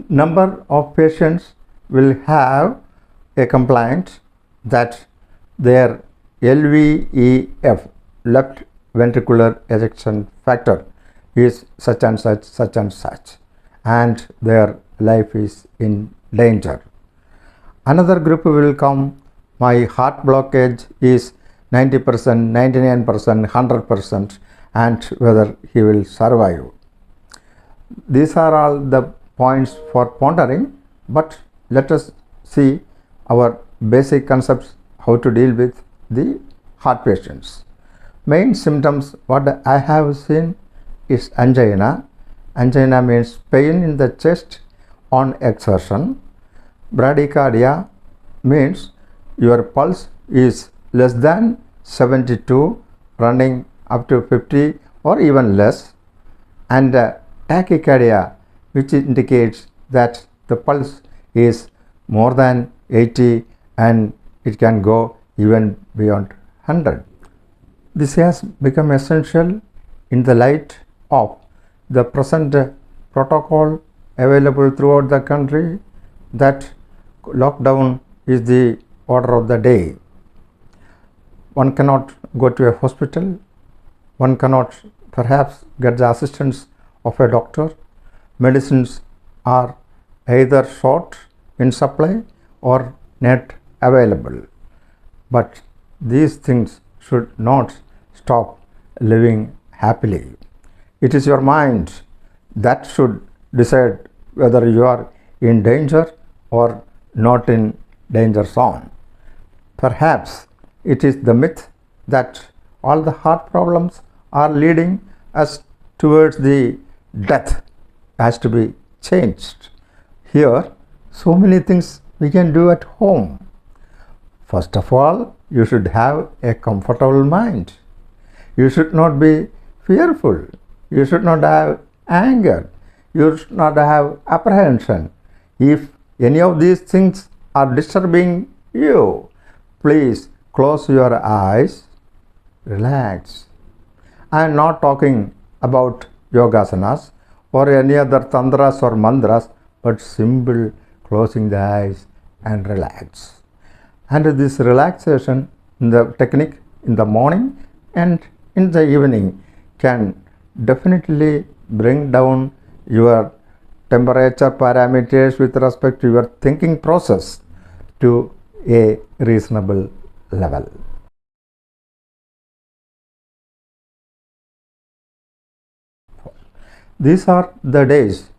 number of patients will have a complaint that their LVEF, left ventricular ejection factor, is such and such, and their life is in danger. Another group will come, my heart blockage is 90%, 99%, 100%, and whether he will survive. These are all the points for pondering, but let us see our basic concepts how to deal with the heart patients. Main symptoms what I have seen is angina. Angina means pain in the chest on exertion. Bradycardia means your pulse is less than 72, running up to 50 or even less, and tachycardia, which indicates that the pulse is more than 80 and it can go even beyond 100. This has become essential in the light of the present protocol available throughout the country, that lockdown is the order of the day. One cannot go to a hospital, one cannot perhaps get the assistance of a doctor. Medicines are either short in supply or not available. But these things should not stop living happily. It is your mind that should decide whether you are in danger or not in danger zone. Perhaps it is the myth that all the heart problems are leading us towards the death has to be changed. Here, so many things we can do at home. First of all, you should have a comfortable mind. You should not be fearful. You should not have anger. You should not have apprehension. If any of these things are disturbing you, please close your eyes, relax. I am not talking about yogasanas or any other tantras or mantras, but simple closing the eyes and relax. And this relaxation in the technique in the morning and in the evening can definitely bring down your temperature parameters with respect to your thinking process to a reasonable level. These are the days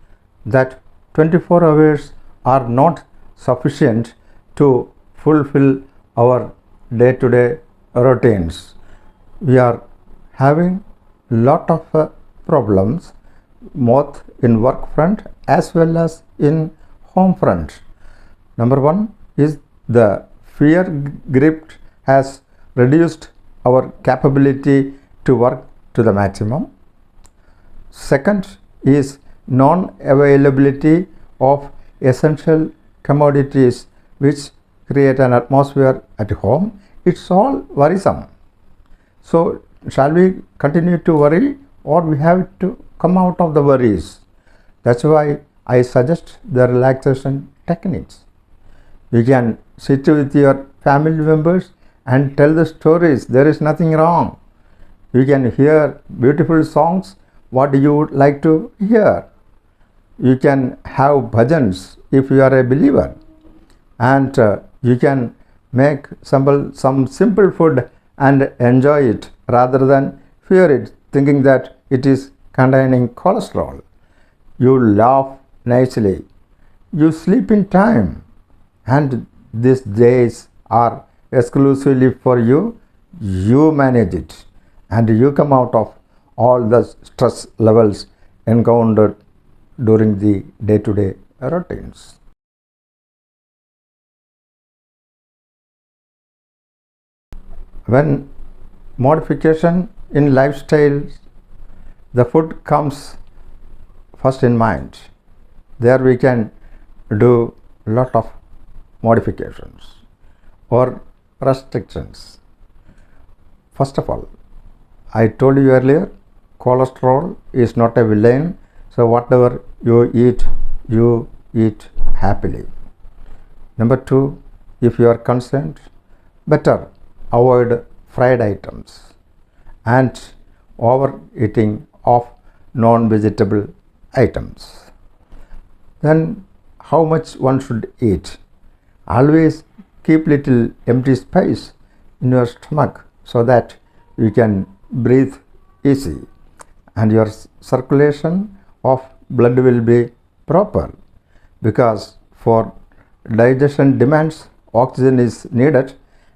that 24 hours are not sufficient to fulfill our day-to-day routines. We are having lot of problems both in work front as well as in home front. Number one is the fear grip has reduced our capability to work to the maximum. Second is non-availability of essential commodities which create an atmosphere at home. It's all worrisome. So shall we continue to worry, or we have to come out of the worries? That's why I suggest the relaxation techniques. You can sit with your family members and tell the stories. There is nothing wrong. You can hear beautiful songs, what you would like to hear. You can have bhajans if you are a believer, and you can make some simple food and enjoy it rather than fear it, thinking that it is containing cholesterol. You laugh nicely. You sleep in time, and these days are exclusively for you. You manage it, and you come out of all the stress levels encountered during the day-to-day routines. When modification in lifestyle, the food comes first in mind. There we can do lot of modifications or restrictions. First of all, I told you earlier, cholesterol is not a villain. So whatever you eat, you eat happily. Number 2, if you are concerned, better avoid fried items and overeating of non-vegetable items. Then how much one should eat? Always keep little empty space in your stomach so that you can breathe easy and your circulation of blood will be proper, because for digestion demands oxygen is needed,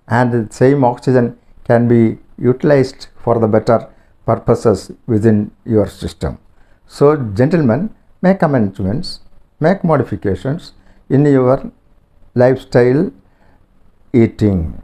and the same oxygen can be utilized for the better purposes within your system. So gentlemen, make amendments, make modifications in your lifestyle eating.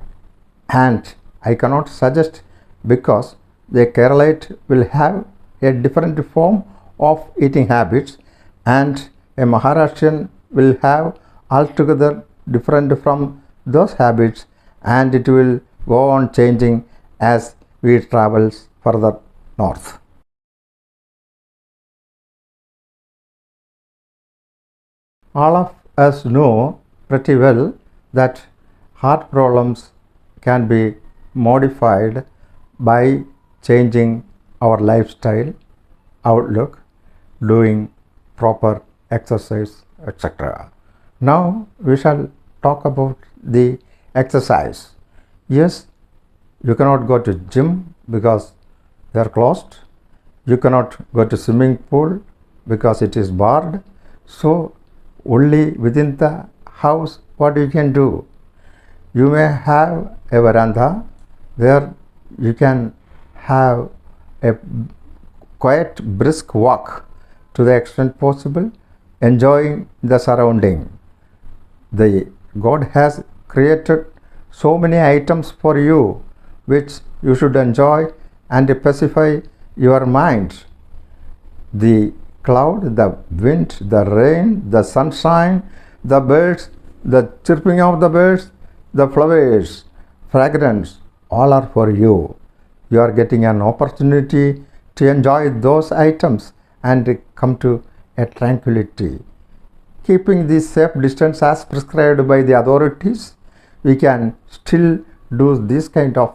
And I cannot suggest, because the Keralite will have a different form of eating habits and a Maharashtrian will have altogether different from those habits, and it will go on changing as we travel further north. All of us know pretty well that heart problems can be modified by changing our lifestyle, outlook, doing proper exercise, etc. Now we shall talk about the exercise. Yes, you cannot go to gym because they are closed. You cannot go to swimming pool because it is barred. So only within the house what you can do? You may have a veranda where you can have a quiet brisk walk to the extent possible, enjoying the surrounding. The God has created so many items for you which you should enjoy and pacify your mind. The cloud, the wind, the rain, the sunshine, the birds, the chirping of the birds, the flowers, fragrance, all are for you. You are getting an opportunity to enjoy those items and come to a tranquility. Keeping the safe distance as prescribed by the authorities, we can still do this kind of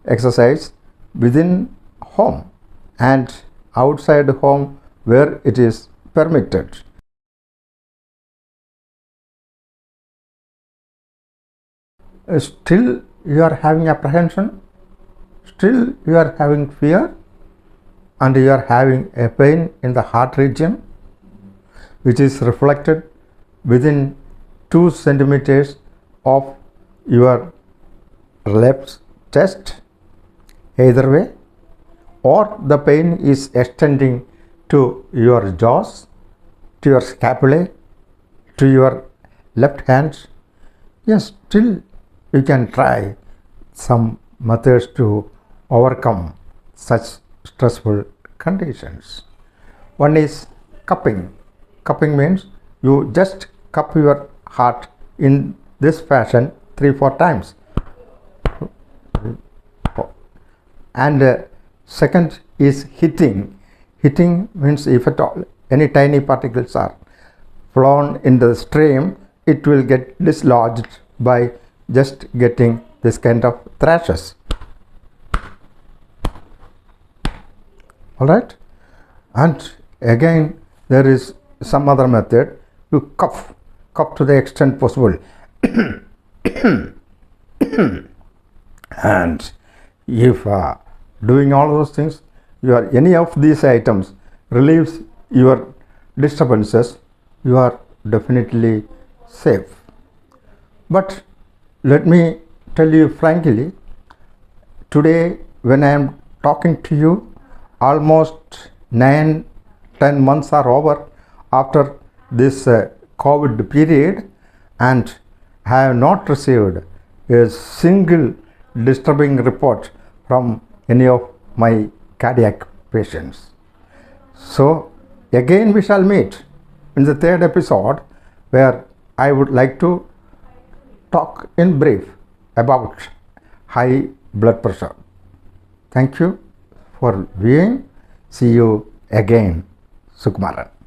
exercise within home and outside home where it is permitted. Still you are having apprehension, still you are having fear, and you are having a pain in the heart region, which is reflected within 2 centimeters of your left chest, either way, or the pain is extending to your jaws, to your scapulae, to your left hand. Yes, still you can try some methods to overcome such stressful conditions. One is cupping. Cupping means you just cup your heart in this fashion 3-4 times. And second is hitting. Hitting means if at all any tiny particles are flown in the stream, it will get dislodged by just getting this kind of thrashes. Alright? And again there is some other method. You cough to the extent possible. And if doing all those things, any of these items relieves your disturbances, you are definitely safe. But let me tell you frankly, today when I am talking to you, almost 9-10 months are over after this COVID period, and I have not received a single disturbing report from any of my cardiac patients. So again we shall meet in the 3rd episode, where I would like to talk in brief about high blood pressure. Thank you for viewing. See you again. Sukumaran.